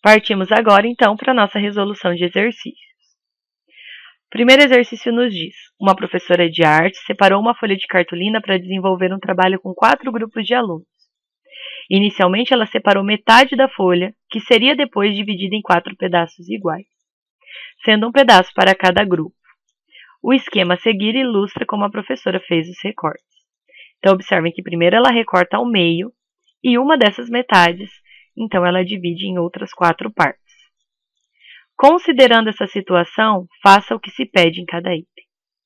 Partimos agora, então, para a nossa resolução de exercícios. O primeiro exercício nos diz: uma professora de arte separou uma folha de cartolina para desenvolver um trabalho com 4 grupos de alunos. Inicialmente, ela separou metade da folha, que seria depois dividida em 4 pedaços iguais, sendo um pedaço para cada grupo. O esquema a seguir ilustra como a professora fez os recortes. Então, observem que primeiro ela recorta ao meio, e uma dessas metades, então ela divide em outras 4 partes. Considerando essa situação, faça o que se pede em cada item.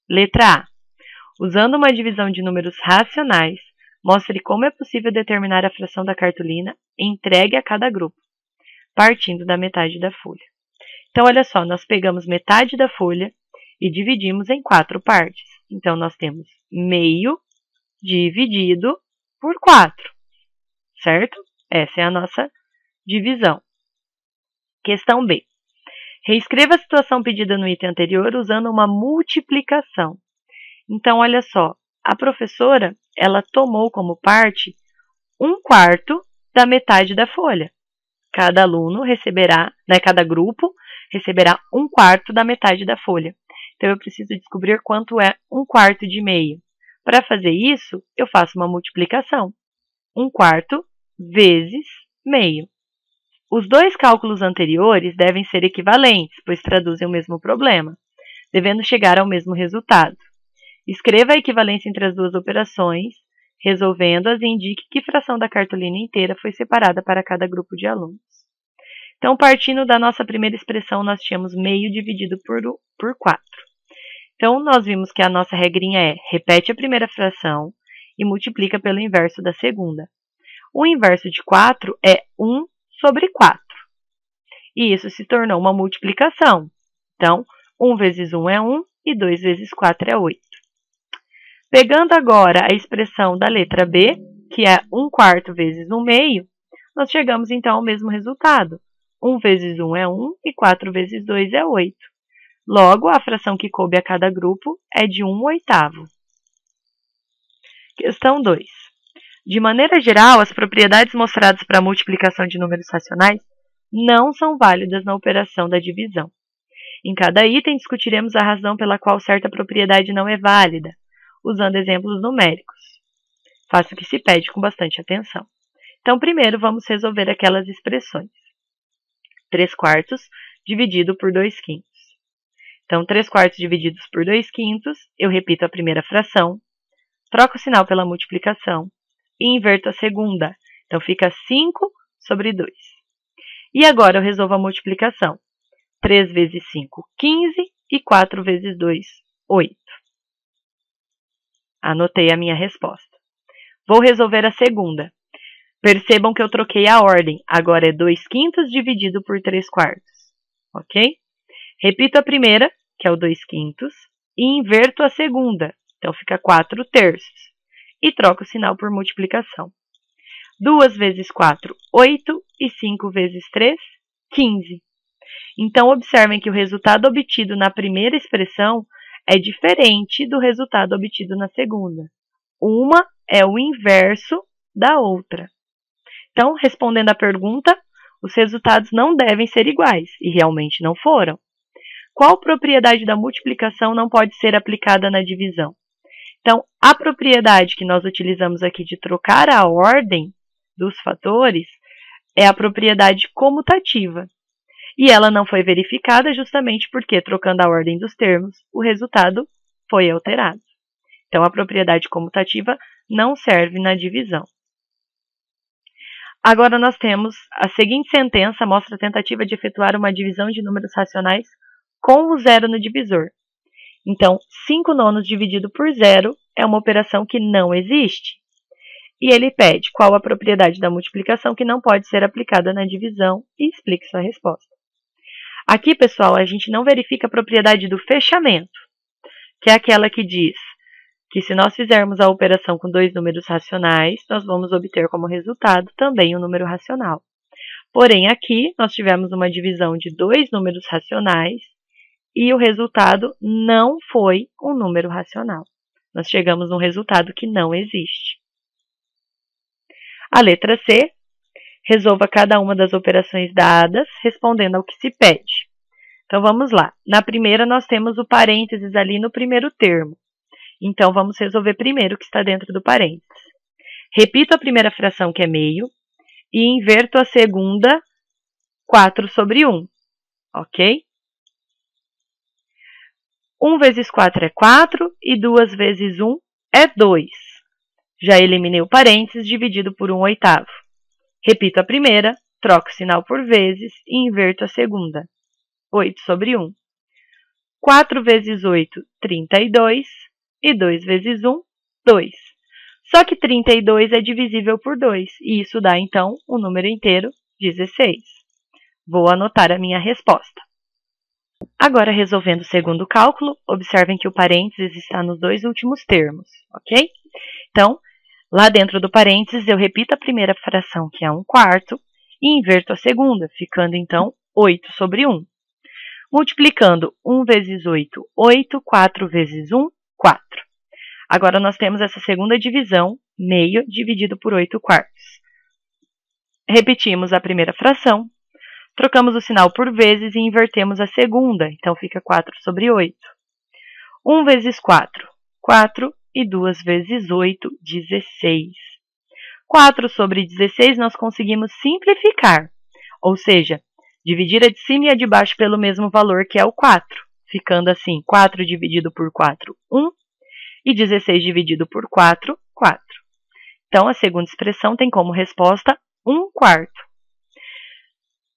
Letra A. Usando uma divisão de números racionais, mostre como é possível determinar a fração da cartolina entregue a cada grupo, partindo da metade da folha. Então, olha só, nós pegamos metade da folha e dividimos em 4 partes. Então, nós temos meio dividido por 4, certo? Essa é a nossa divisão. Questão B. Reescreva a situação pedida no item anterior usando uma multiplicação. Então, olha só, a professora, ela tomou como parte 1/4 da metade da folha. Cada aluno receberá, cada grupo receberá 1/4 da metade da folha. Então, eu preciso descobrir quanto é 1/4 de meio. Para fazer isso, eu faço uma multiplicação. 1/4 vezes meio. Os 2 cálculos anteriores devem ser equivalentes, pois traduzem o mesmo problema, devendo chegar ao mesmo resultado. Escreva a equivalência entre as 2 operações, resolvendo-as e indique que fração da cartolina inteira foi separada para cada grupo de alunos. Então, partindo da nossa primeira expressão, nós tínhamos meio dividido por 4. Então, nós vimos que a nossa regrinha é: repete a primeira fração e multiplica pelo inverso da segunda. O inverso de 4 é 1 sobre 4. E isso se tornou uma multiplicação. Então, 1 vezes 1 é 1 e 2 vezes 4 é 8. Pegando agora a expressão da letra B, que é 1/4 vezes 1 meio, nós chegamos então ao mesmo resultado. 1 vezes 1 é 1 e 4 vezes 2 é 8. Logo, a fração que coube a cada grupo é de 1/8. Questão 2. De maneira geral, as propriedades mostradas para a multiplicação de números racionais não são válidas na operação da divisão. Em cada item, discutiremos a razão pela qual certa propriedade não é válida, usando exemplos numéricos. Faça o que se pede com bastante atenção. Então, primeiro, vamos resolver aquelas expressões. 3/4 dividido por 2/5. Então, 3/4 divididos por 2/5, eu repito a primeira fração, troco o sinal pela multiplicação e inverto a segunda. Então, fica 5 sobre 2. E agora eu resolvo a multiplicação. 3 vezes 5, 15 e 4 vezes 2, 8. Anotei a minha resposta. Vou resolver a segunda. Percebam que eu troquei a ordem. Agora é 2/5 dividido por 3/4. Ok? Repito a primeira, que é o 2/5, e inverto a segunda. Então, fica 4/3. E troco o sinal por multiplicação. 2 vezes 4, 8. E 5 vezes 3, 15. Então, observem que o resultado obtido na primeira expressão é diferente do resultado obtido na segunda. Uma é o inverso da outra. Então, respondendo à pergunta, os resultados não devem ser iguais, e realmente não foram. Qual propriedade da multiplicação não pode ser aplicada na divisão? Então, a propriedade que nós utilizamos aqui de trocar a ordem dos fatores é a propriedade comutativa. E ela não foi verificada justamente porque, trocando a ordem dos termos, o resultado foi alterado. Então, a propriedade comutativa não serve na divisão. Agora, nós temos a seguinte sentença, mostra a tentativa de efetuar uma divisão de números racionais com o zero no divisor. Então, 5/9 dividido por zero é uma operação que não existe. E ele pede qual a propriedade da multiplicação que não pode ser aplicada na divisão e explique sua resposta. Aqui, pessoal, a gente não verifica a propriedade do fechamento, que é aquela que diz que se nós fizermos a operação com 2 números racionais, nós vamos obter como resultado também um número racional. Porém, aqui nós tivemos uma divisão de 2 números racionais e o resultado não foi um número racional. Nós chegamos num resultado que não existe. A letra C. Resolva cada uma das operações dadas, respondendo ao que se pede. Então, vamos lá. Na primeira, nós temos o parênteses ali no primeiro termo. Então, vamos resolver primeiro o que está dentro do parênteses. Repito a primeira fração, que é meio, e inverto a segunda, 4 sobre 1. Ok? 1 vezes 4 é 4 e 2 vezes 1 é 2. Já eliminei o parênteses dividido por 1/8. Repito a primeira, troco o sinal por vezes e inverto a segunda. 8 sobre 1. 4 vezes 8, 32. E 2 vezes 1, 2. Só que 32 é divisível por 2. E isso dá, então, o número inteiro, 16. Vou anotar a minha resposta. Agora, resolvendo o segundo cálculo, observem que o parênteses está nos dois últimos termos, ok? Então, lá dentro do parênteses, eu repito a primeira fração, que é 1/4, e inverto a segunda, ficando, então, 8 sobre 1. Multiplicando 1 vezes 8, 8, 4 vezes 1, 4. Agora, nós temos essa segunda divisão, meio dividido por 8/4. Repetimos a primeira fração, trocamos o sinal por vezes e invertemos a segunda, então fica 4 sobre 8. 1 vezes 4, 4, e 2 vezes 8, 16. 4 sobre 16 nós conseguimos simplificar, ou seja, dividir a de cima e a de baixo pelo mesmo valor, que é o 4, ficando assim, 4 dividido por 4, 1, e 16 dividido por 4, 4. Então, a segunda expressão tem como resposta 1/4.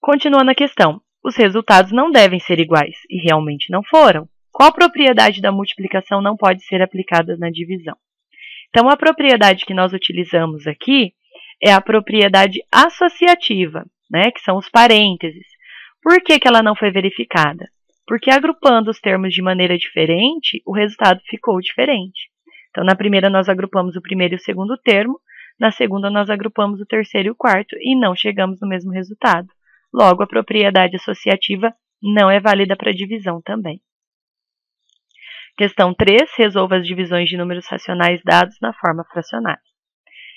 Continuando a questão, os resultados não devem ser iguais, e realmente não foram. Qual propriedade da multiplicação não pode ser aplicada na divisão? Então, a propriedade que nós utilizamos aqui é a propriedade associativa, né, que são os parênteses. Por que ela não foi verificada? Porque agrupando os termos de maneira diferente, o resultado ficou diferente. Então, na primeira nós agrupamos o primeiro e o segundo termo, na segunda nós agrupamos o terceiro e o quarto e não chegamos no mesmo resultado. Logo, a propriedade associativa não é válida para divisão também. Questão 3, resolva as divisões de números racionais dados na forma fracionária.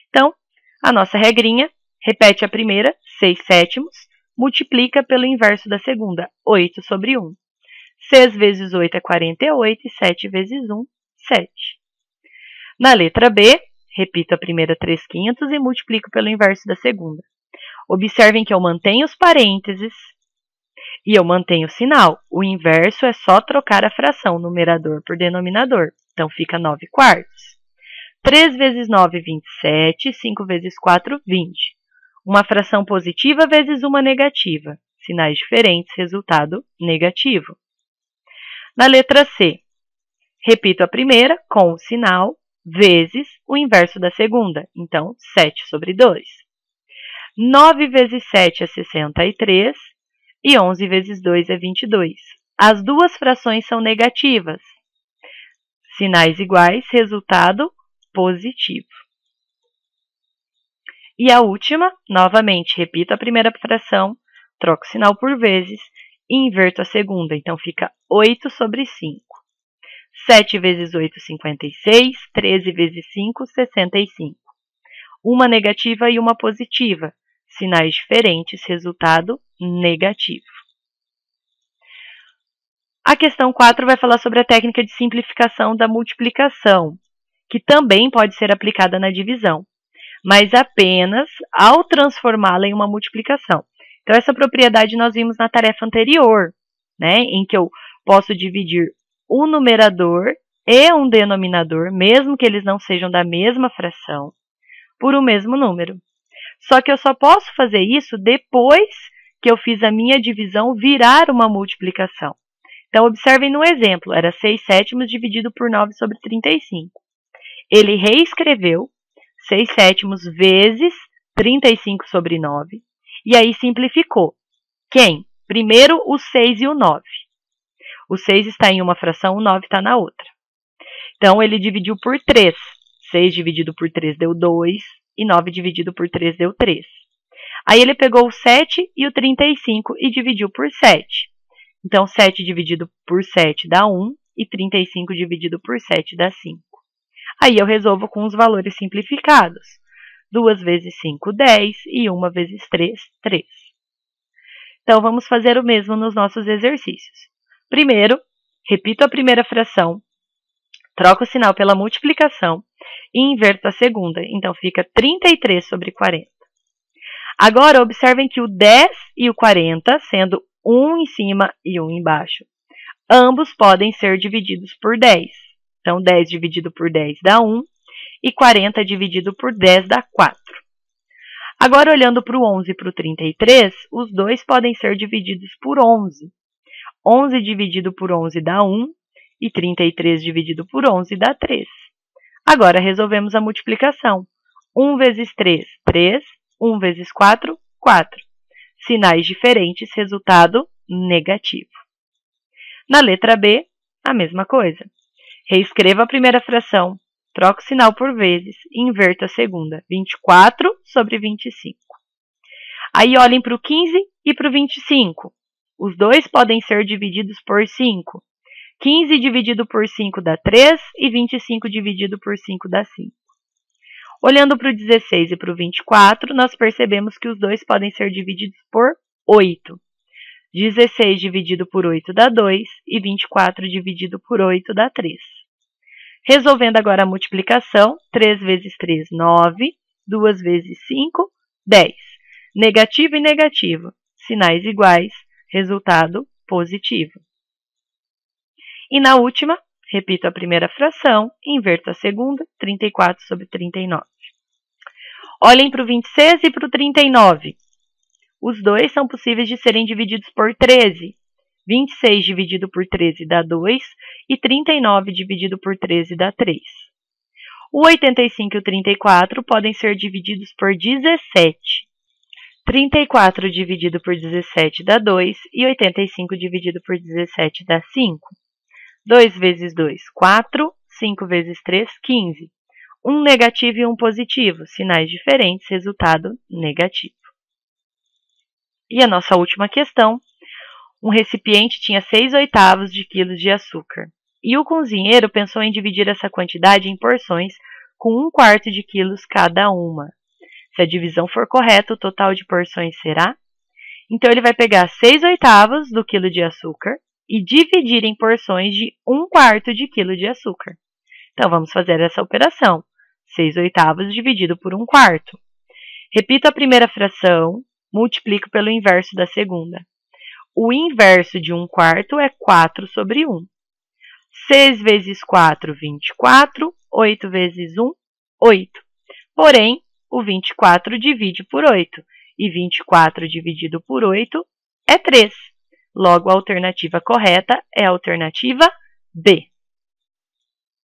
Então, a nossa regrinha, repete a primeira, 6/7, multiplica pelo inverso da segunda, 8 sobre 1. 6 vezes 8 é 48 e 7 vezes 1, 7. Na letra B, repito a primeira 3/5 e multiplico pelo inverso da segunda. Observem que eu mantenho os parênteses e eu mantenho o sinal. O inverso é só trocar a fração, numerador por denominador. Então, fica 9/4. 3 vezes 9, 27. 5 vezes 4, 20. Uma fração positiva vezes uma negativa. Sinais diferentes, resultado negativo. Na letra C, repito a primeira com o sinal vezes o inverso da segunda. Então, 7 sobre 2. 9 vezes 7 é 63 e 11 vezes 2 é 22. As duas frações são negativas. Sinais iguais, resultado positivo. E a última, novamente, repito a primeira fração, troco o sinal por vezes e inverto a segunda. Então, fica 8 sobre 5. 7 vezes 8, 56. 13 vezes 5, 65. Uma negativa e uma positiva. Sinais diferentes, resultado negativo. A questão 4 vai falar sobre a técnica de simplificação da multiplicação, que também pode ser aplicada na divisão, mas apenas ao transformá-la em uma multiplicação. Então, essa propriedade nós vimos na tarefa anterior, né, em que eu posso dividir um numerador e um denominador, mesmo que eles não sejam da mesma fração, por um mesmo número. Só que eu só posso fazer isso depois que eu fiz a minha divisão virar uma multiplicação. Então, observem no exemplo, era 6/7 dividido por 9 sobre 35. Ele reescreveu 6/7 vezes 35 sobre 9, e aí simplificou. Quem? Primeiro o 6 e o 9. O 6 está em uma fração, o 9 está na outra. Então, ele dividiu por 3. 6 dividido por 3 deu 2, e 9 dividido por 3 deu 3. Aí ele pegou o 7 e o 35 e dividiu por 7. Então, 7 dividido por 7 dá 1 e 35 dividido por 7 dá 5. Aí eu resolvo com os valores simplificados. 2 vezes 5, 10, e 1 vezes 3, 3. Então, vamos fazer o mesmo nos nossos exercícios. Primeiro, repito a primeira fração, troco o sinal pela multiplicação e inverto a segunda. Então, fica 33 sobre 40. Agora, observem que o 10 e o 40, sendo um em cima e um embaixo, ambos podem ser divididos por 10. Então, 10 dividido por 10 dá 1 e 40 dividido por 10 dá 4. Agora, olhando para o 11 e para o 33, os dois podem ser divididos por 11. 11 dividido por 11 dá 1 e 33 dividido por 11 dá 3. Agora, resolvemos a multiplicação. 1 vezes 3, 3. 1 vezes 4, 4. Sinais diferentes, resultado negativo. Na letra B, a mesma coisa. Reescreva a primeira fração, troco o sinal por vezes e inverto a segunda. 24 sobre 25. Aí olhem para o 15 e para o 25. Os dois podem ser divididos por 5. 15 dividido por 5 dá 3 e 25 dividido por 5 dá 5. Olhando para o 16 e para o 24, nós percebemos que os dois podem ser divididos por 8. 16 dividido por 8 dá 2 e 24 dividido por 8 dá 3. Resolvendo agora a multiplicação, 3 vezes 3, 9, 2 vezes 5, 10. Negativo e negativo, sinais iguais, resultado positivo. E na última, repito a primeira fração, inverto a segunda, 34 sobre 39. Olhem para o 26 e para o 39. Os dois são possíveis de serem divididos por 13. 26 dividido por 13 dá 2 e 39 dividido por 13 dá 3. O 85 e o 34 podem ser divididos por 17. 34 dividido por 17 dá 2 e 85 dividido por 17 dá 5. 2 vezes 2, 4. 5 vezes 3, 15. Um negativo e um positivo, sinais diferentes, resultado negativo. E a nossa última questão. Um recipiente tinha 6/8 de quilos de açúcar. E o cozinheiro pensou em dividir essa quantidade em porções com 1/4 de quilos cada uma. Se a divisão for correta, o total de porções será? Então, ele vai pegar 6/8 do quilo de açúcar e dividir em porções de 1/4 de quilo de açúcar. Então, vamos fazer essa operação. 6/8 dividido por 1/4. Repito a primeira fração, multiplico pelo inverso da segunda. O inverso de 1/4 é 4 sobre 1. 6 vezes 4, 24. 8 vezes 1, 8. Porém, o 24 divide por 8. E 24 dividido por 8 é 3. Logo, a alternativa correta é a alternativa B.